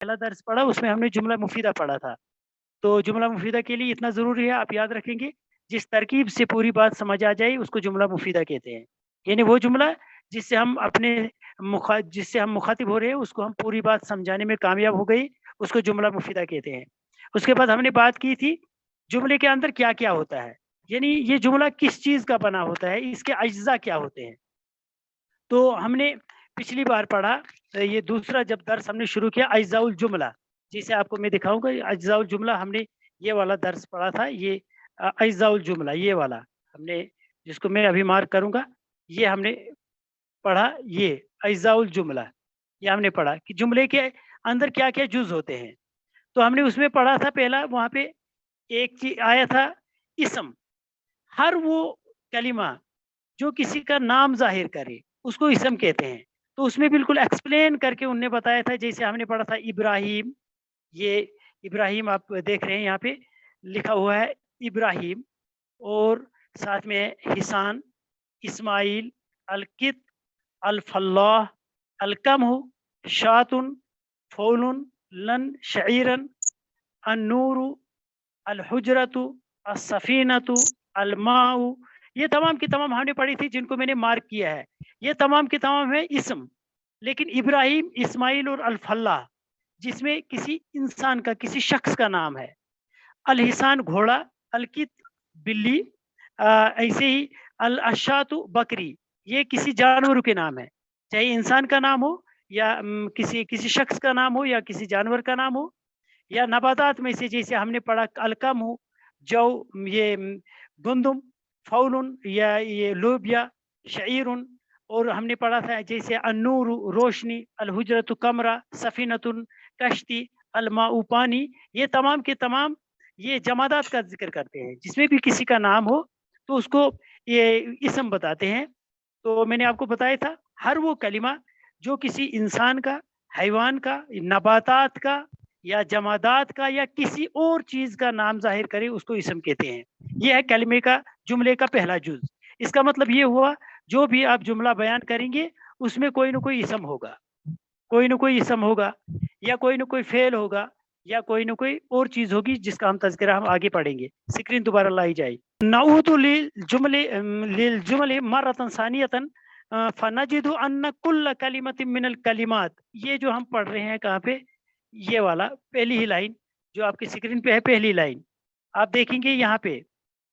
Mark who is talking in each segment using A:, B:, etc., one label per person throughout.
A: पहला दर्स पढ़ा उसमें हमने जुमला मुफीदा पढ़ा था। तो जुमला मुफीदा के लिए इतना ज़रूरी है, आप याद रखेंगे, जिस तरकीब से पूरी बात समझ आ जाए उसको जुमला मुफीदा कहते हैं। यानी वो जुमला जिससे हम जिससे हम मुखातिब हो रहे हैं उसको हम पूरी बात समझाने में कामयाब हो गई, उसको जुमला मुफीदा कहते हैं। उसके बाद हमने बात की थी जुमले के अंदर क्या क्या होता है, यानी ये जुमला किस चीज़ का बना होता है, इसके अज्जा क्या होते हैं। तो हमने पिछली बार पढ़ा, ये दूसरा जब दर्स हमने शुरू किया अज्जाउल जुमला, जिसे आपको मैं दिखाऊंगा। अज्जाउल जुमला हमने ये वाला दर्स पढ़ा था, ये अज्जाउल जुमला ये वाला हमने, जिसको मैं अभी मार्क करूंगा, ये हमने पढ़ा। ये अज्जाउल जुमला ये हमने पढ़ा कि जुमले के अंदर क्या क्या जुज होते हैं। तो हमने उसमें पढ़ा था, पहला वहां पे एक चीज आया था इसम। हर वो कलिमा जो किसी का नाम जाहिर करे उसको इसम कहते हैं। तो उसमें बिल्कुल एक्सप्लेन करके उनने बताया था, जैसे हमने पढ़ा था इब्राहिम, ये इब्राहिम आप देख रहे हैं यहाँ पे लिखा हुआ है इब्राहिम, और साथ में हिसान, इस्माइल, अलकित, अलफल्लाह, अलकमहु, शातुन, फौलुन, लन, शईरन, अन्नूरु, अलहुजरतु, असफीनतु, अलमाउ। ये तमाम की तमाम हमने पढ़ी थी, जिनको मैंने मार्क किया है। ये तमाम की तमाम है इसम। लेकिन इब्राहिम, इस्माइल और अलफल्लाह जिसमें किसी इंसान का, किसी शख्स का नाम है। अलहिसान घोड़ा, अलकित बिल्ली, ऐसे ही अल अशातु बकरी, ये किसी जानवर के नाम है, चाहे इंसान का नाम हो या किसी किसी शख्स का नाम हो या किसी जानवर का नाम हो। या नबातात में से जैसे हमने पढ़ा अलकम हो, जौ, ये गुंदुम, फौलुन या ये लोबिया, शईरुन। और हमने पढ़ा था जैसे अन्नूर रोशनी, अलहुजरत कमरा, सफीनतुन कश्ती, अलमाउ पानी। ये तमाम के तमाम ये जमादात का जिक्र करते हैं, जिसमें भी किसी का नाम हो तो उसको ये इसम बताते हैं। तो मैंने आपको बताया था हर वो कलिमा जो किसी इंसान का, हैवान का, नबातात का या जमादात का या किसी और चीज का नाम जाहिर करे उसको इसम कहते हैं। यह है कलिमे का, जुमले का पहला जुज। इसका मतलब ये हुआ जो भी आप जुमला बयान करेंगे उसमें कोई ना कोई इसम होगा, कोई ना कोई इसम होगा, या कोई ना कोई फेल होगा, या कोई ना कोई और चीज होगी जिसका हम तज़किरा हम आगे पढ़ेंगे। स्क्रीन दोबारा लाई जाए। नऊदु लिल जुमले मरतन सानियतन फनजिदु अन्न कुल्ल कलिमतिन मिनल कलिमात। ये जो हम पढ़ रहे हैं कहाँ पे, ये वाला पहली ही लाइन जो आपकी स्क्रीन पे है, पहली लाइन आप देखेंगे यहाँ पे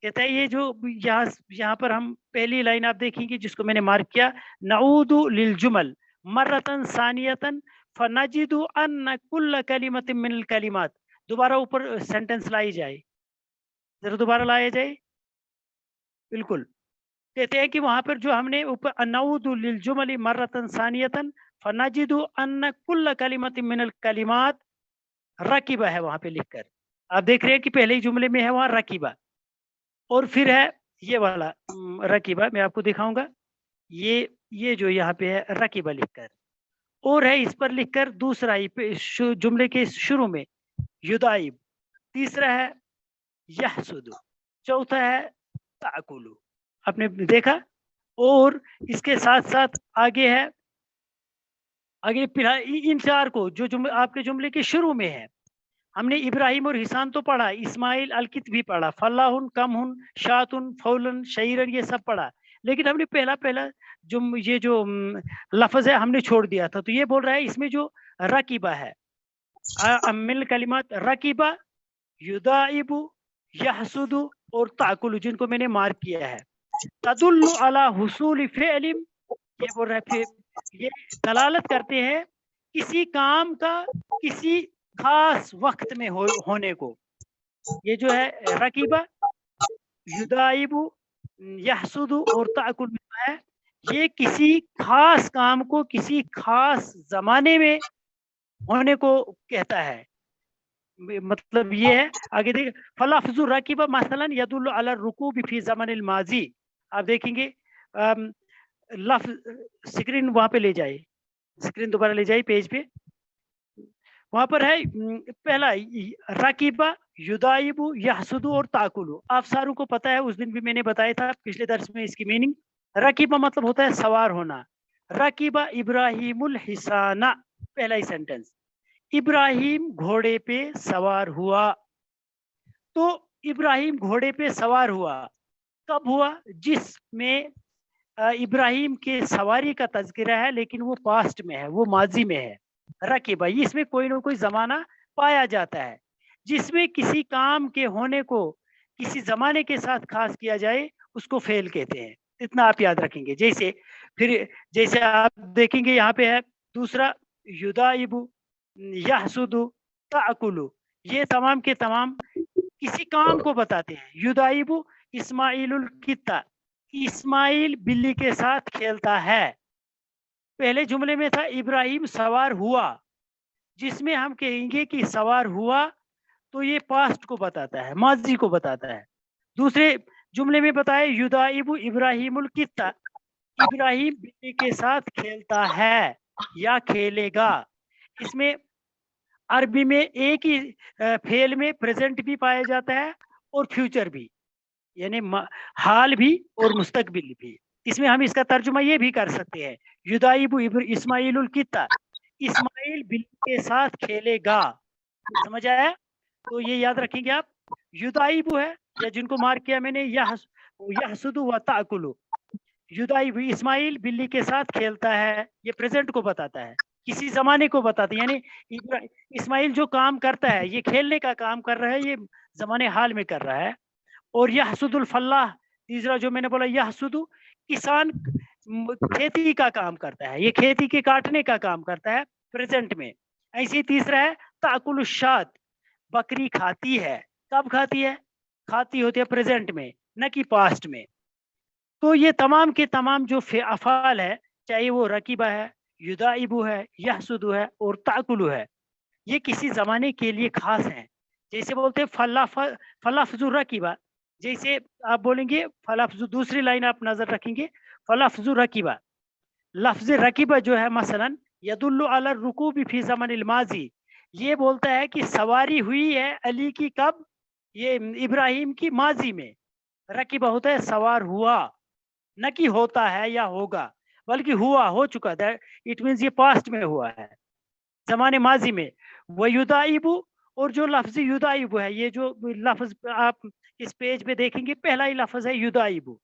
A: कहता है, ये जो यहाँ यहाँ पर हम पहली लाइन आप देखेंगे जिसको मैंने मार्क किया, नऊदु लिल जुमल मर्रतन सानियतन फनजिदु अन्न कुल्ल कलिमतिन मिनल कलिमात। दोबारा ऊपर सेंटेंस लाई जाए, जरा दोबारा लाया जाए। बिल्कुल, कहते हैं कि वहां पर जो हमने ऊपर नऊदु लिल जुमली मर्रतन सानियतन फनजिदु अन्न कुल्ल कलिमतिन मिनल कलिमात रकीबा है वहां पे लिखकर। आप देख रहे हैं कि पहले ही जुमले में है वहां रकीबा, और फिर है ये वाला रकीबा, मैं आपको दिखाऊंगा। ये जो यहाँ पे है रकीबा लिखकर, और है इस पर लिखकर दूसरा ही जुमले के शुरू में युदाइब, तीसरा है यहसुदु, चौथा है ताकुलु। आपने देखा। और इसके साथ साथ आगे है, आगे इन चार को जो जुमले आपके जुमले के शुरू में है, हमने इब्राहिम और हिसान तो पढ़ा, इस्माइल अलकित भी पढ़ा, फल्लाहुन, कमहुन, शातुन, फौलन, शईरन, ये सब पढ़ा। लेकिन हमने पहला पहला ये जो लफ्ज है हमने छोड़ दिया था। तो ये बोल रहा है इसमें जो रकीबा है, अमिल कलिमात रकीबा, युदाइबु, यहसुदु और ताकुलु, जिनको मैंने मार्क किया है, तदुल्लु अला हुसूल फ़िअलिम, ये बोल रहा है, ये दलालत करते हैं किसी काम का किसी खास वक्त में होने को। ये जो है रकीबा, युदाइबु, यहसुदु और ताकुल है, ये किसी खास काम को किसी खास जमाने में होने को कहता है। मतलब ये है, आगे देख, फलफ्जु रकीबा मसलन यदुल्लु अला रुकूब फी ज़मानिल माजी। आप देखेंगे लफ्ज, स्क्रीन वहां पे ले जाए, स्क्रीन दोबारा ले जाए पेज पे, वहां पर है पहला रकीबा, युदाइबु, यहसुदु और ताकुलु। आप सारों को पता है, उस दिन भी मैंने बताया था पिछले दर्स में इसकी मीनिंग। रकीबा मतलब होता है सवार होना। रकीबा इब्राहिमुल हिसाना, पहला ही सेंटेंस इब्राहिम घोड़े पे सवार हुआ। तो इब्राहिम घोड़े पे सवार हुआ कब हुआ? जिसमें इब्राहिम के सवारी का तज़किरा है, लेकिन वो पास्ट में है, वो माजी में है। रकीबा, इसमें कोई ना कोई ज़माना पाया जाता है। जिसमें किसी काम के होने को किसी ज़माने के साथ खास किया जाए, उसको फेल कहते हैं। इतना आप याद रखेंगे। जैसे आप देखेंगे यहाँ पे है दूसरा, युदाइबु, यहसुदु, ताकुलु, ये तमाम के तमाम किसी काम को बताते हैं। युदाइबु इस्माइलुल कित्ता, इस्माइल बिल्ली के साथ खेलता है। पहले जुमले में था इब्राहिम सवार हुआ, जिसमें हम कहेंगे कि सवार हुआ तो ये पास्ट को बताता है, माजी को बताता है। दूसरे जुमले में बताया युदाइबु इब्राहिमुल कित्ता, इब्राहिम बिल्ली के साथ खेलता है या खेलेगा। इसमें अरबी में एक ही फेल में प्रेजेंट भी पाया जाता है और फ्यूचर भी, यानी हाल भी और मुस्तकबिल भी। इसमें हम इसका तर्जुमा ये भी कर सकते हैं, युदाइबु इस्माइलुल कित्ता, इस्माइल बिल्ली के साथ खेलेगा। समझ आया? तो ये याद रखेंगे आप। युदाइबु है, या जिनको मार्क किया मैंने, यहसुदु व ताकुलु। युदाइबु इस्माइल बिल्ली के साथ खेलता है, ये प्रेजेंट को बताता है, किसी जमाने को बताते हैं। यानी इस्माइल जो काम करता है, ये खेलने का काम कर रहा है, ये जमाने हाल में कर रहा है। और यहसुदुल फल्लाह, तीसरा जो मैंने बोला यहसुदु, किसान खेती का काम करता है, ये खेती के काटने का काम करता है प्रेजेंट में। ऐसे ही तीसरा है ताकुल शात, बकरी खाती है। कब खाती है? खाती होती है प्रेजेंट में, न कि पास्ट में। तो ये तमाम के तमाम जो अफाल है, चाहे वो रकीबा है, युदाइबु है, यहसुदु है और ताकुलु है, ये किसी जमाने के लिए खास हैं। जैसे बोलते हैं फलाफजु रकीबा, जैसे आप बोलेंगे फलाफजु, दूसरी लाइन आप नजर रखेंगे, फलाफजु रकीबा, लफ्ज रकीबा जो है मसलन यदुल्लु अला रुकूबी फी ज़मानिल माजी, ये बोलता है कि सवारी हुई है अली की कब? ये इब्राहिम की माजी में। रकीबा होता है सवार हुआ, न कि होता है या होगा, बल्कि हुआ, हो चुका। इट मीन्स ये पास्ट में हुआ है, जमाने माजी में। वह युदाइबु, और जो लफ्ज युदाइबु है, ये जो लफ्ज आप इस पेज पे देखेंगे, पहला ही लफ्ज है युदाइबु,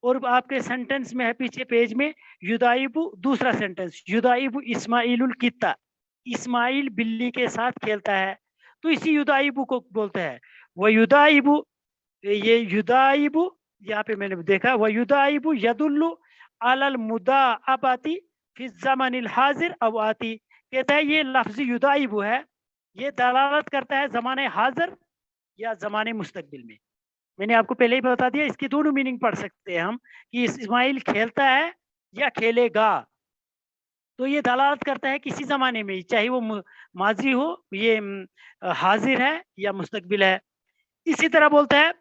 A: और आपके सेंटेंस में है पीछे पेज में युदाइबु, दूसरा सेंटेंस युदाइबु इस्माइलुल कित्ता, इस्माइल बिल्ली के साथ खेलता है। तो इसी युदाइबु को बोलते हैं वह युदाइबु। ये युदाइबु यहाँ पे मैंने देखा, वह युदाइबु यदुल्लु अलल मुदाअबाती फी ज़मानिल हाजिर अव आती, कहता है ये लफ्ज युदाइबु है, ये दलालत करता है ज़माने हाजिर या ज़माने मुस्तकबिल में। मैंने आपको पहले ही बता दिया, इसकी दोनों मीनिंग पढ़ सकते हैं हम, कि इस्माइल खेलता है या खेलेगा। तो ये दलालत करता है किसी जमाने में, चाहे वो माजी हो, ये हाजिर है या मुस्तकबिल है। इसी तरह बोलता है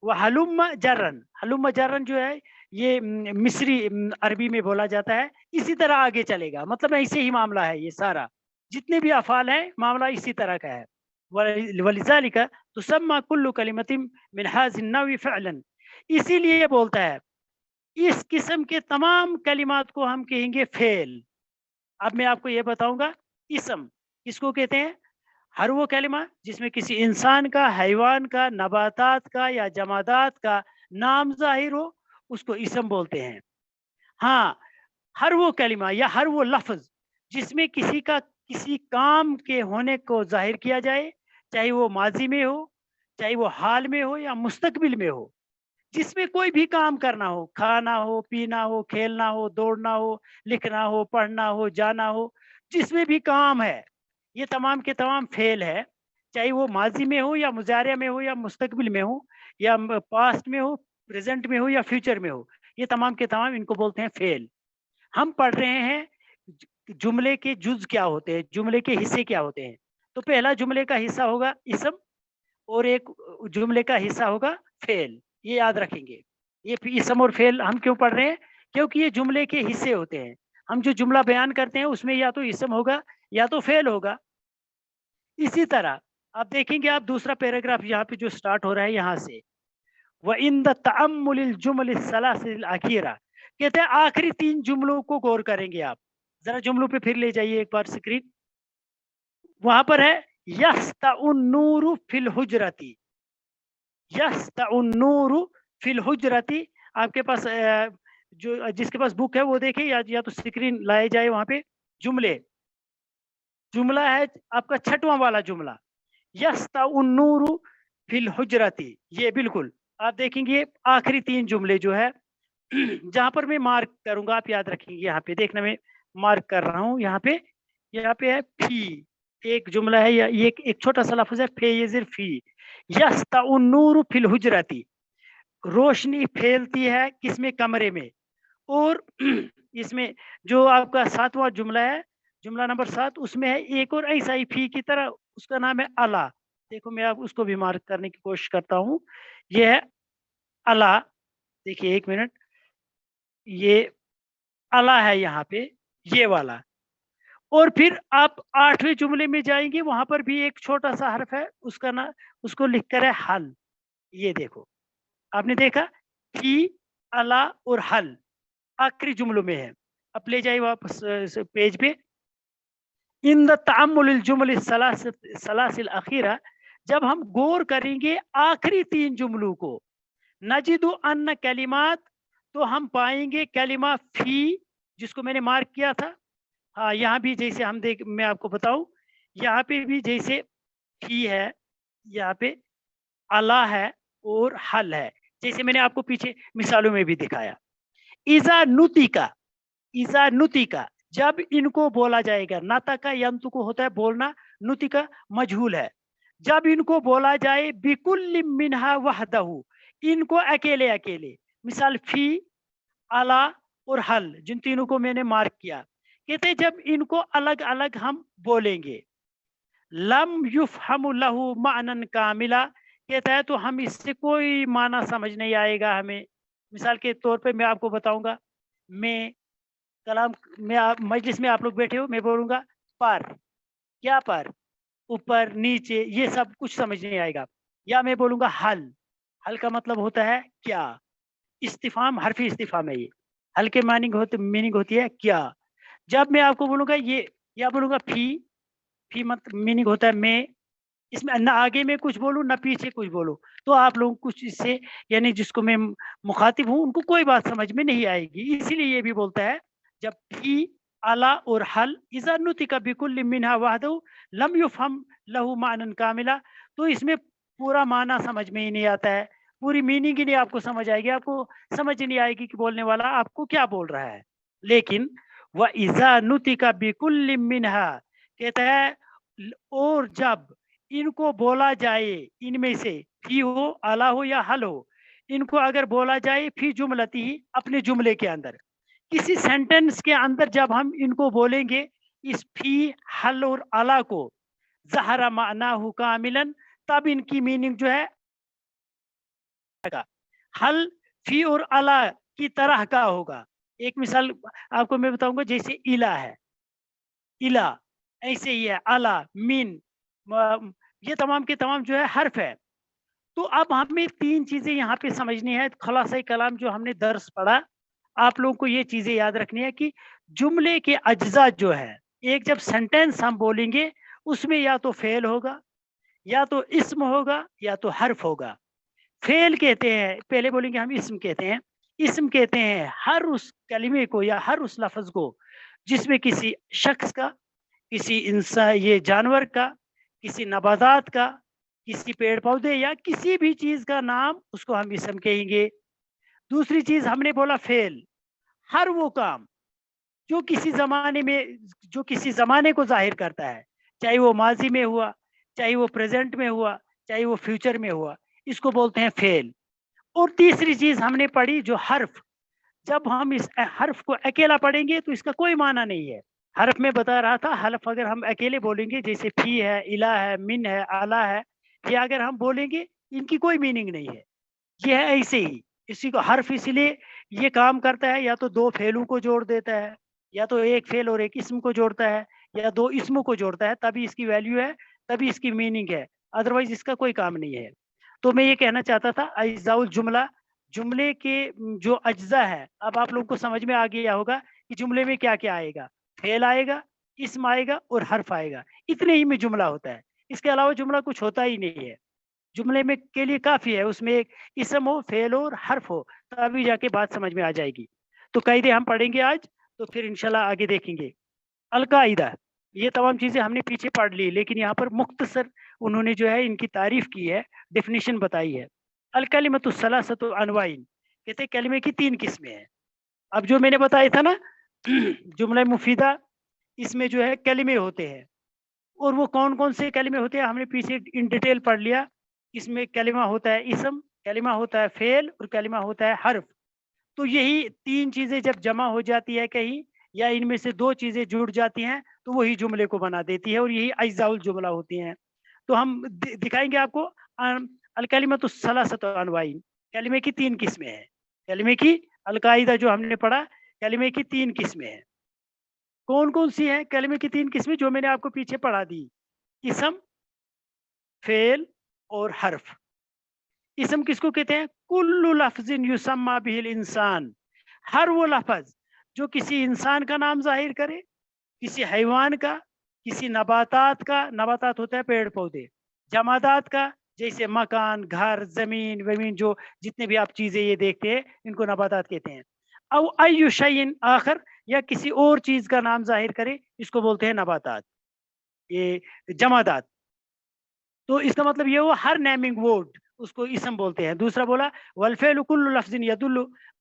A: वह हलुम्मा जर्रन, हलुम्मा जर्रन जो है ये मिस्री अरबी में बोला जाता है। इसी तरह आगे चलेगा, मतलब ऐसे ही मामला है, ये सारा जितने भी अफाल है मामला इसी तरह का है। वलिज़ालिका तुसम्मा कुल्लु कलिमतिन मिन हाज़िन नवी फ़अलन, इसीलिए बोलता है इस किस्म के तमाम कलिमात को हम कहेंगे फेल। अब मैं आपको ये बताऊंगा, इसम किसको कहते हैं? हर वो कलिमा जिसमें किसी इंसान का, हैवान का, नबातात का या जमादात का नाम जाहिर हो, उसको इसम बोलते हैं। हाँ, हर वो कलिमा या हर वो लफ्ज जिसमें किसी का किसी काम के होने को जाहिर किया जाए, चाहे वो माजी में हो, चाहे वो हाल में हो या मुस्तकबिल में हो, जिसमें कोई भी काम करना हो, खाना हो, पीना हो, खेलना हो, दौड़ना हो, लिखना हो, पढ़ना हो, जाना हो, जिसमें भी काम है, ये तमाम के तमाम फेल है। चाहे वो माजी में हो या मुजारिया में हो या मुस्तकबिल में हो या पास्ट में हो, प्रेजेंट में हो या फ्यूचर में हो, ये तमाम के तमाम इनको बोलते हैं फेल। हम पढ़ रहे हैं जुमले के जुज क्या होते हैं, जुमले के हिस्से क्या होते हैं। तो पहला जुमले का हिस्सा होगा इसम और एक जुमले का हिस्सा होगा फेल, ये याद रखेंगे। ये इसम और फेल हम क्यों पढ़ रहे हैं? क्योंकि ये जुमले के हिस्से होते हैं। हम जो जुमला बयान करते हैं उसमें या तो इसम होगा या तो फेल होगा। इसी तरह आप देखेंगे, आप दूसरा पैराग्राफ यहाँ पे जो स्टार्ट हो रहा है यहाँ से, व इन द तअम्मुलिल जुमल सलासिल अखीरा, कहते हैं आखिरी 3 जुमलों को गौर करेंगे आप। जरा जुमलों पे फिर ले जाइए एक बार स्क्रीन। वहां पर है यस्ताउन्नूरु फिल हुजरती, यस्ताउन्नूरु फिल हुजरती। आपके पास जो जिसके पास बुक है वो देखे, या तो स्क्रीन लाए जाए वहां पे। जुमले, जुमला है आपका छठवां वाला जुमला, यस्ताउन्नूरु फिल हुजरती। ये बिल्कुल आप देखेंगे आखिरी 3 जुमले जो है जहां पर मैं मार्क करूंगा, आप याद रखेंगे। यहाँ पे देखना, मैं मार्क कर रहा हूँ। यहाँ पे है फी, एक जुमला है, या एक छोटा सा लफ्ज है फेजिर फी। यस्ताउन्नूरु फिल हुजरती, रोशनी फैलती है किसमें, कमरे में। और इसमें जो आपका 7वां जुमला है, जुमला नंबर 7, उसमें है एक और ऐसा ही फी की तरह, उसका नाम है अला। देखो मैं आप उसको भी मार्क करने की कोशिश करता हूँ। ये है अला, देखिए 1 मिनट, ये अला है यहाँ पे, ये वाला। और फिर आप 8वें जुमले में जाएंगे, वहां पर भी एक छोटा सा हर्फ है, उसका ना, उसको लिख कर है हल। ये देखो, आपने देखा फी, अला और हल आखिरी जुमलों में है। अब ले जाइए वापस पेज पे। इन द तअम्मुल जुमल सलासिल अखीरा, जब हम गौर करेंगे आखिरी 3 जुमलों को, नजिदु अन्न कलिमात, तो हम पाएंगे कलिमा फी, जिसको मैंने मार्क किया था। हाँ, यहाँ भी जैसे हम मैं आपको बताऊं, यहाँ पे भी जैसे फी है, यहाँ पे अला है और हल है, जैसे मैंने आपको पीछे मिसालों में भी दिखाया। इजा नुतिका, इजा नुतिका, जब इनको बोला जाएगा। नाता का यंतु को होता है बोलना, नुति का मजहूल है। जब इनको बोला जाए बिकुल मिनहा वहदहू, इनको अकेले अकेले, मिसाल फी, अला और हल, जिन तीनों को मैंने मार्क किया, कहते जब इनको अलग अलग हम बोलेंगे, लम युफहमु लहू मानन कामिला, कहता है तो हम इससे कोई माना समझ नहीं आएगा हमें। मिसाल के तौर पे मैं आपको बताऊंगा, मैं कलाम में, आप मजलिस में आप लोग बैठे हो, मैं बोलूंगा पर, क्या पर, ऊपर नीचे, ये सब कुछ समझ नहीं आएगा। या मैं बोलूंगा हल, हल का मतलब होता है क्या, इस्तिफाम, हरफी इस्तिफाम है ये। हल के मीनिंग होती है क्या। जब मैं आपको बोलूंगा ये, या बोलूंगा फी, फी मतलब मीनिंग होता है मैं, इसमें ना आगे में कुछ बोलूं ना पीछे कुछ बोलूं, तो आप लोग कुछ इससे, यानी जिसको मैं मुखातिब हूं उनको कोई बात समझ में नहीं आएगी। इसीलिए ये भी बोलता है, जब फी, अला और हल इज़ा नुतिका बिकुल्लि मिनहा वहदहू लम युफहम लहू मानन कामिला, तो इसमें पूरा माना समझ में ही नहीं आता है, पूरी मीनिंग ही नहीं आपको समझ आएगी, आपको समझ ही नहीं आएगी कि बोलने वाला आपको क्या बोल रहा है। लेकिन व इज़ा नुतिका बिकुल्लि मिनहा, कहता है और जब इनको बोला जाए, इनमें से फी हो, अला हो या हल हो, इनको अगर बोला जाए फी जुमलती ही, अपने जुमले के अंदर, किसी सेंटेंस के अंदर जब हम इनको बोलेंगे, इस फी, हल और अला को, ज़हरा मानाहु कामिलन, तब इनकी मीनिंग जो है हल, फी और अला की तरह का होगा। एक मिसाल आपको मैं बताऊंगा, जैसे इला है, इला ऐसे ही है, अला, मिन, ये तमाम के तमाम जो है हर्फ है। तो अब हमें 3 चीजें यहाँ पे समझनी है। खुलासा कलाम जो हमने दर्स पढ़ा, आप लोगों को ये चीजें याद रखनी है कि जुमले के अज्जा जो है, एक जब सेंटेंस हम बोलेंगे, उसमें या तो फेल होगा, या तो इस्म होगा, या तो हर्फ होगा। फेल कहते हैं, पहले बोलेंगे हम इस्म कहते हैं। इस्म कहते हैं हर उस कलिमे को या हर उस लफ्ज को जिसमें किसी शख्स का, किसी इंसान, ये जानवर का, किसी नबातात का, किसी पेड़ पौधे या किसी भी चीज का नाम, उसको हम इस्म कहेंगे। दूसरी चीज हमने बोला फेल, हर वो काम जो किसी जमाने में, जो किसी जमाने को जाहिर करता है, चाहे वो माजी में हुआ, चाहे वो प्रेजेंट में हुआ, चाहे वो फ्यूचर में हुआ, इसको बोलते हैं फेल। और तीसरी चीज हमने पढ़ी जो हर्फ, जब हम इस हर्फ को अकेला पढ़ेंगे तो इसका कोई माना नहीं है। हर्फ में बता रहा था, हर्फ अगर हम अकेले बोलेंगे, जैसे फी है, इला है, मिन है, आला है, ये अगर हम बोलेंगे, इनकी कोई मीनिंग नहीं है। ये है ऐसे ही, इसी को हर्फ इसलिए ये काम करता है, या तो 2 फेलों को जोड़ देता है, या तो एक फेल और एक इसम को जोड़ता है, या 2 इसमों को जोड़ता है, तभी इसकी वैल्यू है, तभी इसकी मीनिंग है, अदरवाइज इसका कोई काम नहीं है। तो मैं ये कहना चाहता था, अज्जाउल जुमला, जुमले के जो अज्जा है, अब आप लोगों को समझ में आ गया होगा कि जुमले में क्या क्या आएगा। फेल आएगा, اسم آئے گا اور حرف آئے گا، اتنے ہی میں جملہ ہوتا ہے، اس کے علاوہ جملہ کچھ ہوتا ہی نہیں ہے. جملے میں کے لیے کافی ہے اس میں ایک اسم ہو، فعل ہو اور حرف ہو، تبھی جا کے بات سمجھ میں آ جائے گی. تو قاعدے ہم پڑھیں گے آج، تو پھر انشاءاللہ آگے دیکھیں گے. القاعدہ، یہ تمام چیزیں ہم نے پیچھے پڑھ لی، لیکن یہاں پر مختصر انہوں نے جو ہے ان کی تعریف کی ہے، ڈیفینیشن بتائی ہے. الکلمۃ الثلاثۃ انواع، کہتے ہیں کلمے کی 3 قسمیں ہیں. اب جو میں نے بتایا تھا نا جملہ مفیدہ، اس میں جو ہے کلمے ہوتے ہیں، اور وہ کون کون سے کلمے ہوتے ہیں ہم نے پیچھے ان ڈیٹیل پڑھ لیا. اس میں کلمہ ہوتا ہے اسم، کلمہ ہوتا ہے فعل اور کلمہ ہوتا ہے حرف. تو یہی 3 چیزیں جب جمع ہو جاتی ہے کہیں، یا ان میں سے 2 چیزیں جڑ جاتی ہیں، تو وہی جملے کو بنا دیتی ہے، اور یہی اجزاء الجملہ ہوتی ہیں. تو ہم دکھائیں گے آپ کو. الکلمۃ الثلاثۃ انواع، کلمے کی 3 قسمیں ہیں. کلمے کی القاعدہ جو ہم نے پڑھا، کلمے کی 3 قسمیں ہیں. کون کون سی ہیں کلمے کی 3 قسمیں جو میں نے آپ کو پیچھے پڑھا دی؟ اسم، فعل اور حرف. اسم کس کو کہتے ہیں؟ کل لفظ یسمى به الانسان، ہر وہ لفظ جو کسی انسان کا نام ظاہر کرے، کسی حیوان کا، کسی نباتات کا، نباتات ہوتا ہے پیڑ پودے، جمادات کا جیسے مکان، گھر، زمین ومین، جو جتنے بھی آپ چیزیں یہ دیکھتے ہیں ان کو نباتات کہتے ہیں. او ای شیء آخر، یا کسی اور چیز کا نام ظاہر کرے، اس کو بولتے ہیں نباتات، یہ جمادات. تو اس کا مطلب یہ ہوا ہر نیمنگ ورڈ اس کو اسم بولتے ہیں. دوسرا بولا والفعل کل لفظ يدل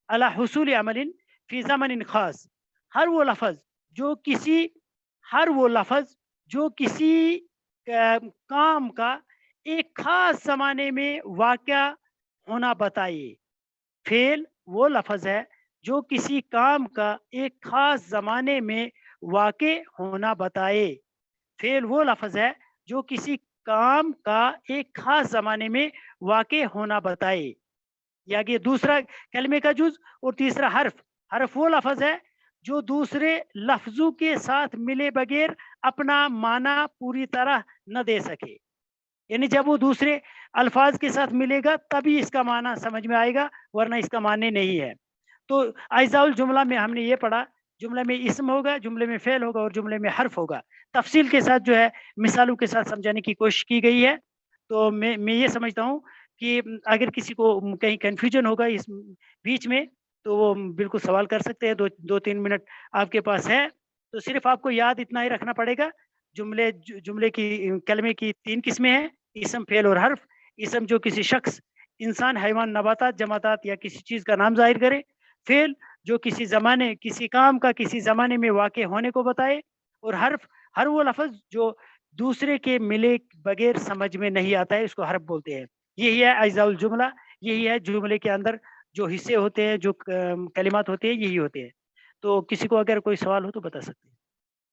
A: على حصول عمل فی زمن خاص، ہر وہ لفظ جو کسی، ہر وہ لفظ جو کسی کام کا ایک خاص زمانے میں واقع ہونا بتائے. فعل وہ لفظ ہے جو کسی کام کا ایک خاص زمانے میں واقع ہونا بتائے. فعل وہ لفظ ہے جو کسی کام کا ایک خاص زمانے میں واقع ہونا بتائے. یا کہ دوسرا کلمے کا جز. اور تیسرا حرف، حرف وہ لفظ ہے جو دوسرے لفظوں کے ساتھ ملے بغیر اپنا معنی پوری طرح نہ دے سکے. یعنی جب وہ دوسرے الفاظ کے ساتھ ملے گا تبھی اس کا معنی سمجھ میں آئے گا، ورنہ اس کا معنی نہیں ہے. تو اجزاء الجملہ میں ہم نے یہ پڑھا، جملے میں اسم ہوگا، جملے میں فعل ہوگا اور جملے میں حرف ہوگا. تفصیل کے ساتھ جو ہے مثالوں کے ساتھ سمجھانے کی کوشش کی گئی ہے. تو میں یہ سمجھتا ہوں کہ اگر کسی کو کہیں کنفیوژن ہوگا اس بیچ میں تو وہ بالکل سوال کر سکتے ہیں. 2-3 منٹ آپ کے پاس ہے. تو صرف آپ کو یاد اتنا ہی رکھنا پڑے گا، جملے کی کلمے کی 3 قسمیں ہیں، اسم، فعل اور حرف. اسم جو کسی شخص، انسان، حیوان، نباتات، جمادات یا کسی چیز کا نام ظاہر کرے. فعل جو کسی زمانے، کسی کام کا کسی زمانے میں واقع ہونے کو بتائے. اور حرف ہر وہ لفظ جو دوسرے کے ملے بغیر سمجھ میں نہیں آتا ہے، اس کو حرف بولتے ہیں. یہی ہے اجزاء الجملہ، یہی ہے جملے کے اندر جو حصے ہوتے ہیں، جو کلمات ہوتے ہیں، یہی ہوتے ہیں. تو کسی کو اگر کوئی سوال ہو تو بتا سکتے ہیں.